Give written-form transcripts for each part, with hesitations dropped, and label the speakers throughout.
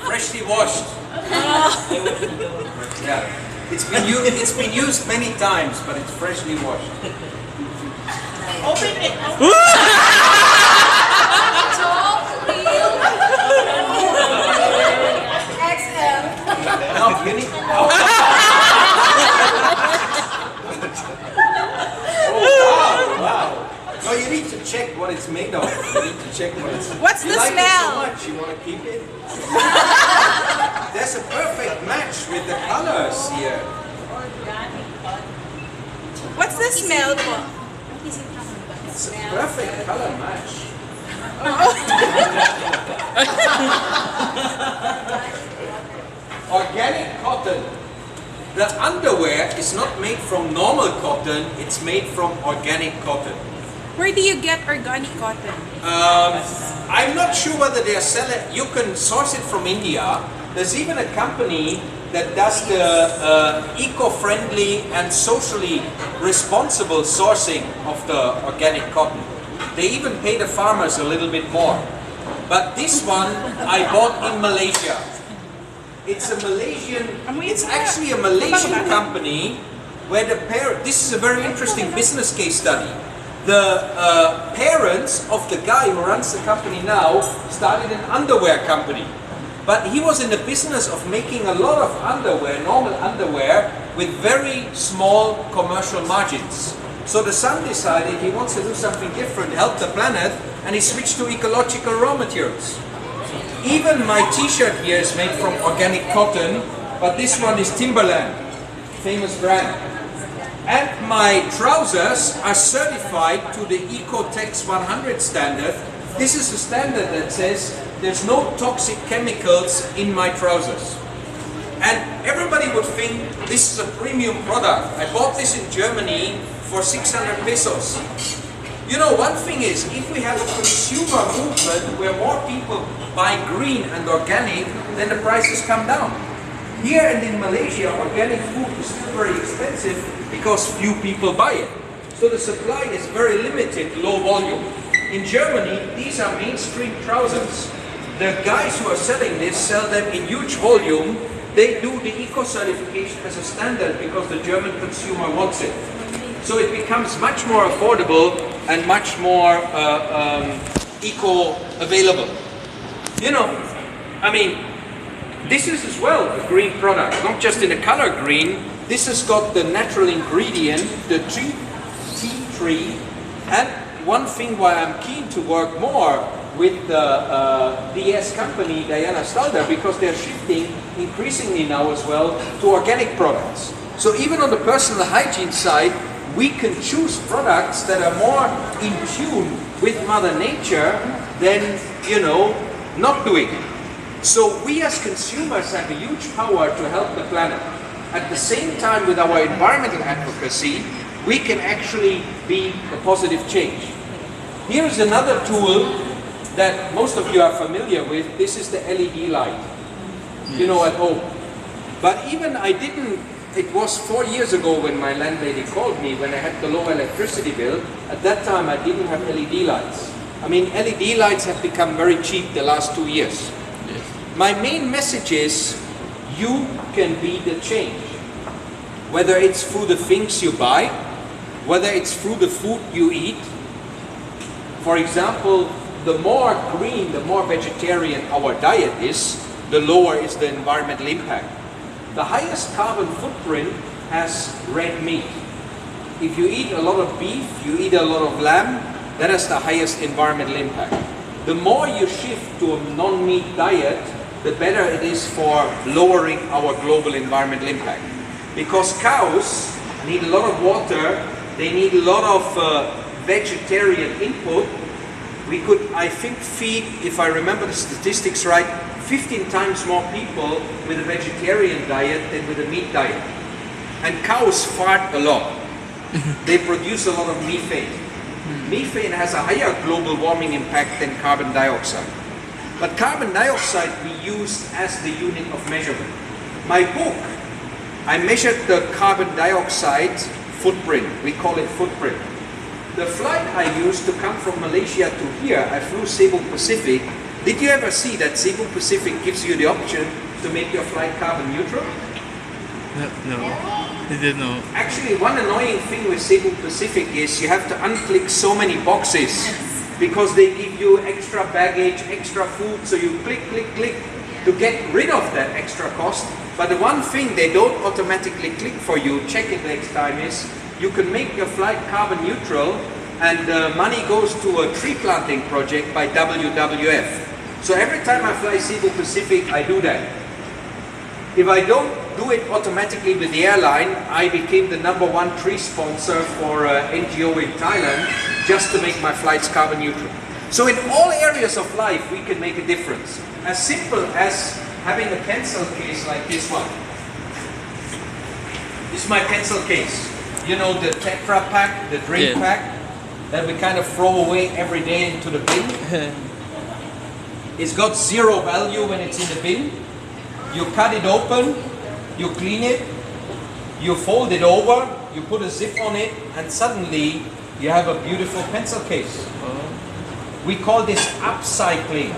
Speaker 1: Freshly washed. Yeah, it's been used many times, but it's freshly washed.
Speaker 2: Open it.
Speaker 3: XL.
Speaker 1: No, you need. Oh wow! No, you need to check what it's made of. You need to check what it's.
Speaker 2: What's
Speaker 1: you
Speaker 2: the
Speaker 1: like
Speaker 2: smell?
Speaker 1: It so much, you want to keep it. There's a perfect match with the colors here.
Speaker 2: What's the smell po?
Speaker 1: It's a perfect color match. Organic cotton. The underwear is not made from normal cotton, it's made from organic cotton.
Speaker 2: Where do you get organic cotton?
Speaker 1: I'm not sure whether they are selling. You can source it from India. There's even a company that does the eco-friendly and socially responsible sourcing of the organic cotton. They even pay the farmers a little bit more. But this one I bought in Malaysia. It's a Malaysian. It's actually a Malaysian company where the parent. This is a very interesting business case study. The parents of the guy who runs the company now started an underwear company. But he was in the business of making a lot of underwear, normal underwear, with very small commercial margins. So the son decided he wants to do something different, help the planet, and he switched to ecological raw materials. Even my t-shirt here is made from organic cotton, but this one is Timberland, famous brand. And my trousers are certified to the Ecotex 100 standard. This is a standard that says there's no toxic chemicals in my trousers. And everybody would think this is a premium product. I bought this in Germany for 600 pesos. You know, one thing is, if we have a consumer movement where more people buy green and organic, then the prices come down. Here and in Malaysia, organic food is still very expensive because few people buy it. So the supply is very limited, low volume. In Germany, these are mainstream trousers. The guys who are selling this sell them in huge volume. They do the eco certification as a standard because the German consumer wants it. So it becomes much more affordable and much more eco-available. You know, I mean, this is as well a green product, not just in the color green. This has got the natural ingredient, the tea tree, and one thing why I'm keen to work more with the DS company, Diana Stalder, because they're shifting increasingly now as well to organic products. So even on the personal hygiene side, we can choose products that are more in tune with Mother Nature than, you know, not doing it. So we as consumers have a huge power to help the planet. At the same time, with our environmental advocacy, we can actually be a positive change. Here is another tool that most of you are familiar with. This is the LED light, you know, at home. But even it was 4 years ago when my landlady called me when I had the low electricity bill. At that time I didn't have LED lights. I mean, LED lights have become very cheap the last 2 years. Yes. My main message is, you can be the change. Whether it's through the things you buy, whether it's through the food you eat. For example, the more green, the more vegetarian our diet is, the lower is the environmental impact. The highest carbon footprint has red meat. If you eat a lot of beef, you eat a lot of lamb, that has the highest environmental impact. The more you shift to a non-meat diet, the better it is for lowering our global environmental impact. Because cows need a lot of water, they need a lot of vegetarian input. We could, I think, feed, if I remember the statistics right, 15 times more people with a vegetarian diet than with a meat diet. And cows fart a lot. They produce a lot of methane. Methane has a higher global warming impact than carbon dioxide. But carbon dioxide we use as the unit of measurement. My book, I measured the carbon dioxide footprint. We call it footprint. The flight I used to come from Malaysia to here, I flew Cebu Pacific, Did you ever see that Cebu Pacific gives you the option to make your flight carbon neutral?
Speaker 3: No, I didn't know.
Speaker 1: Actually, one annoying thing with Cebu Pacific is you have to unclick so many boxes because they give you extra baggage, extra food, so you click, click, click to get rid of that extra cost. But the one thing they don't automatically click for you, check it next time, is you can make your flight carbon neutral and money goes to a tree planting project by WWF. So every time I fly Cebu Pacific, I do that. If I don't do it automatically with the airline, I became the #1 tree sponsor for NGO in Thailand just to make my flights carbon neutral. So in all areas of life, we can make a difference. As simple as having a pencil case like this one. This is my pencil case. You know, the Tetra pack, the drink pack, that we kind of throw away every day into the bin. It's got zero value when it's in the bin. You cut it open, you clean it, you fold it over, you put a zip on it, and suddenly you have a beautiful pencil case. We call this upcycling.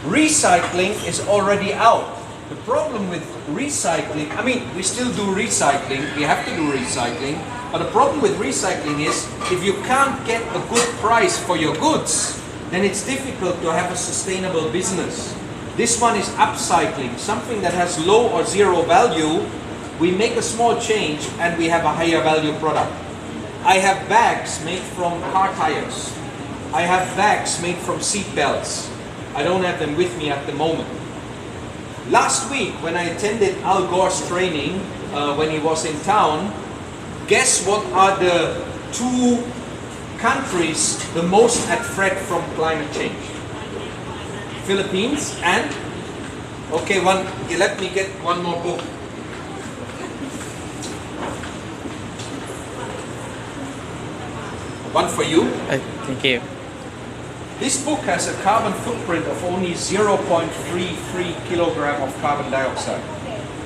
Speaker 1: Recycling is already out. The problem with recycling, I mean, we still do recycling, we have to do recycling, but the problem with recycling is if you can't get a good price for your goods, then it's difficult to have a sustainable business. This one is upcycling, something that has low or zero value. We make a small change and we have a higher value product. I have bags made from car tires. I have bags made from seat belts. I don't have them with me at the moment. Last week when I attended Al Gore's training, when he was in town, guess what are the 2 countries the most at threat from climate change? Philippines and, okay, let me get one more book. One for you.
Speaker 3: Thank you.
Speaker 1: This book has a carbon footprint of only 0.33 kilogram of carbon dioxide.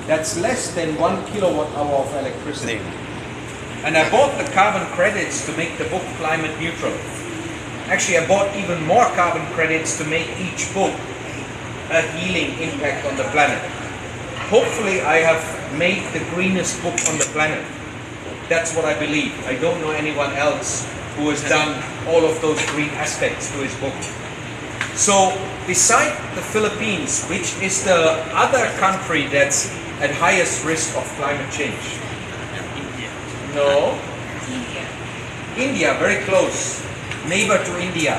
Speaker 1: That's less than 1 kilowatt hour of electricity. And I bought the carbon credits to make the book climate neutral. Actually, I bought even more carbon credits to make each book a healing impact on the planet. Hopefully, I have made the greenest book on the planet. That's what I believe. I don't know anyone else who has done all of those green aspects to his book. So, beside the Philippines, which is the other country that's at highest risk of climate change? No. India, very close. Neighbor to India.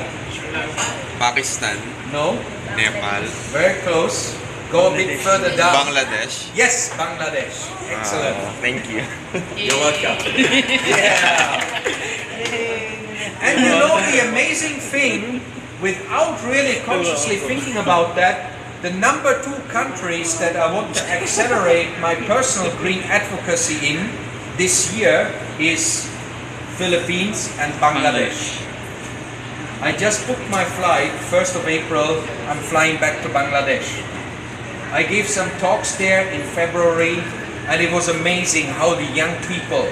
Speaker 4: Pakistan,
Speaker 1: No.
Speaker 4: Nepal,
Speaker 1: Very close. Go a bit further down.
Speaker 4: Bangladesh.
Speaker 1: Yes, Bangladesh. Excellent.
Speaker 4: Thank you.
Speaker 1: You're welcome. Yeah. And you know the amazing thing, without really consciously thinking about that, the #2 countries that I want to accelerate my personal green advocacy in this year is Philippines and Bangladesh. I just booked my flight, 1st of April, I'm flying back to Bangladesh. I gave some talks there in February, and it was amazing how the young people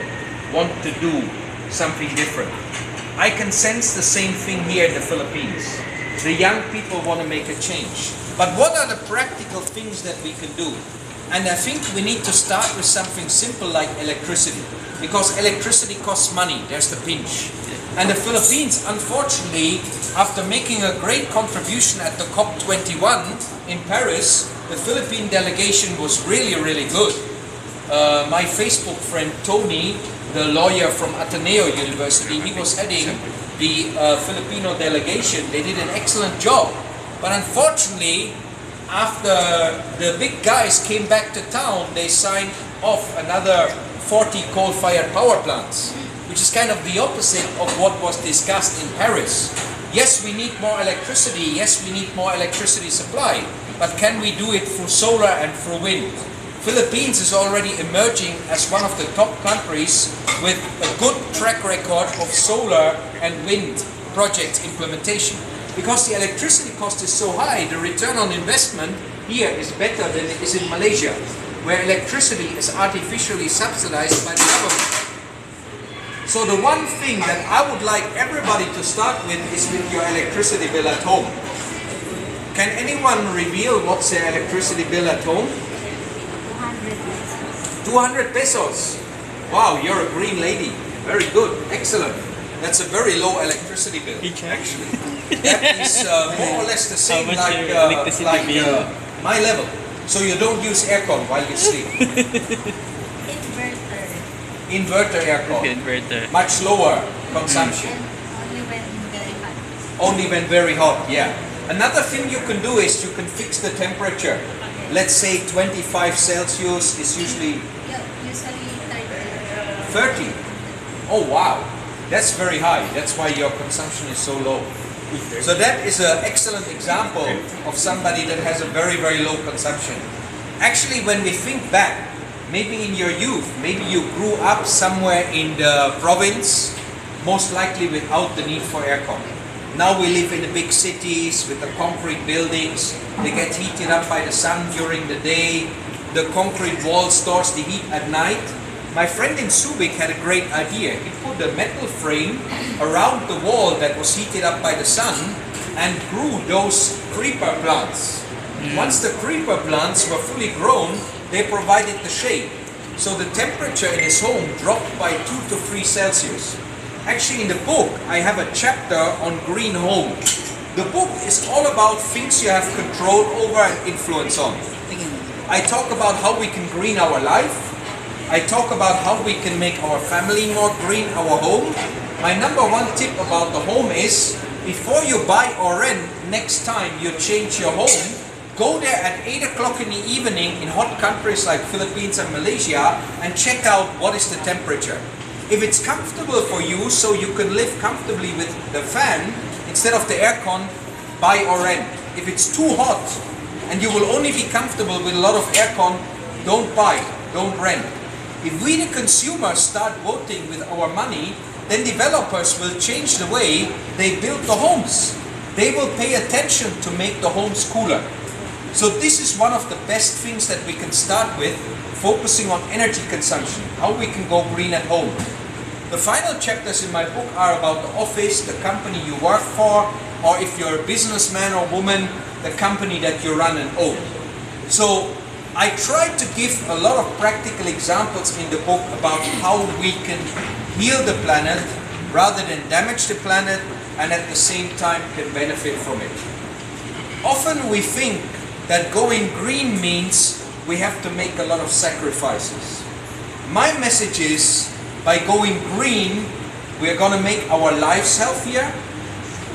Speaker 1: want to do something different. I can sense the same thing here in the Philippines. The young people want to make a change. But what are the practical things that we can do? And I think we need to start with something simple like electricity, because electricity costs money. There's the pinch. And the Philippines, unfortunately, after making a great contribution at the COP21 in Paris, the Philippine delegation was really, really good. My Facebook friend Tony, the lawyer from Ateneo University, he was heading the Filipino delegation. They did an excellent job. But unfortunately, after the big guys came back to town, they signed off another 40 coal-fired power plants, which is kind of the opposite of what was discussed in Paris. Yes, we need more electricity. Yes, we need more electricity supply. But can we do it through solar and through wind? Philippines is already emerging as one of the top countries with a good track record of solar and wind project implementation. Because the electricity cost is so high, the return on investment here is better than it is in Malaysia, where electricity is artificially subsidized by the government. So the one thing that I would like everybody to start with is with your electricity bill at home. Can anyone reveal what's their electricity bill at home? 200 pesos. Wow, you're a green lady. Very good. Excellent. That's a very low electricity bill, actually. That is more or less the same
Speaker 3: much
Speaker 1: like,
Speaker 3: your electricity bill?
Speaker 1: my level. So you don't use aircon while you sleep.
Speaker 5: Inverter.
Speaker 1: Inverter aircon.
Speaker 3: Inverter.
Speaker 1: Much lower consumption.
Speaker 5: And only when very hot.
Speaker 1: Only when very hot, yeah. Another thing you can do is you can fix the temperature. Let's say 25 Celsius is usually
Speaker 5: Usually
Speaker 1: 30.
Speaker 5: 30.
Speaker 1: Oh wow, that's very high. That's why your consumption is so low. So that is an excellent example of somebody that has a very, very low consumption. Actually, when we think back, maybe in your youth, maybe you grew up somewhere in the province, most likely without the need for aircon. Now we live in the big cities with the concrete buildings. They get heated up by the sun during the day. The concrete wall stores the heat at night. My friend in Subic had a great idea. He put a metal frame around the wall that was heated up by the sun and grew those creeper plants. Once the creeper plants were fully grown, they provided the shade. So the temperature in his home dropped by 2 to 3 Celsius. Actually, in the book, I have a chapter on green home. The book is all about things you have control over and influence on. I talk about how we can green our life. I talk about how we can make our family more green, our home. My number one tip about the home is, before you buy or rent, next time you change your home, go there at 8 o'clock in the evening in hot countries like Philippines and Malaysia and check out what is the temperature. If it's comfortable for you, so you can live comfortably with the fan instead of the aircon, buy or rent. If it's too hot and you will only be comfortable with a lot of aircon, don't buy, don't rent. If we the consumers start voting with our money, then developers will change the way they build the homes. They will pay attention to make the homes cooler. So this is one of the best things that we can start with, focusing on energy consumption, how we can go green at home. The final chapters in my book are about the office, the company you work for, or if you're a businessman or woman, the company that you run and own. So I tried to give a lot of practical examples in the book about how we can heal the planet rather than damage the planet, and at the same time can benefit from it. Often we think that going green means we have to make a lot of sacrifices. My message is, by going green, we're going to make our lives healthier.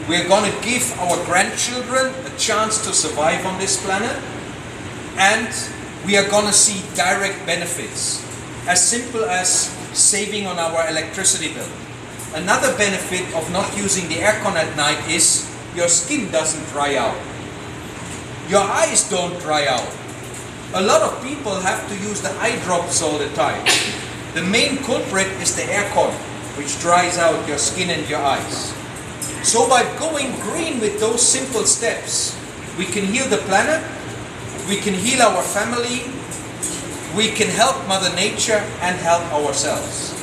Speaker 1: We're going to give our grandchildren a chance to survive on this planet. And we are going to see direct benefits, as simple as saving on our electricity bill. Another benefit of not using the aircon at night is your skin doesn't dry out. Your eyes don't dry out. A lot of people have to use the eye drops all the time. The main culprit is the aircon, which dries out your skin and your eyes. So by going green with those simple steps, we can heal the planet, we can heal our family, we can help Mother Nature and help ourselves.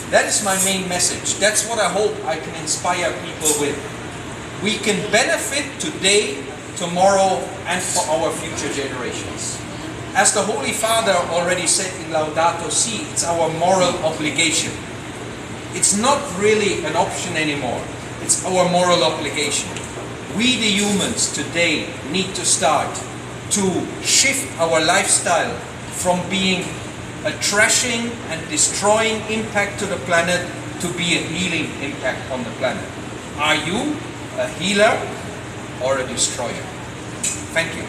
Speaker 1: That is my main message. That's what I hope I can inspire people with. We can benefit today, tomorrow, and for our future generations. As the Holy Father already said in Laudato Si, it's our moral obligation. It's not really an option anymore. It's our moral obligation. We the humans today need to start to shift our lifestyle from being a trashing and destroying impact to the planet to be a healing impact on the planet. Are you a healer or a destroyer? Thank you.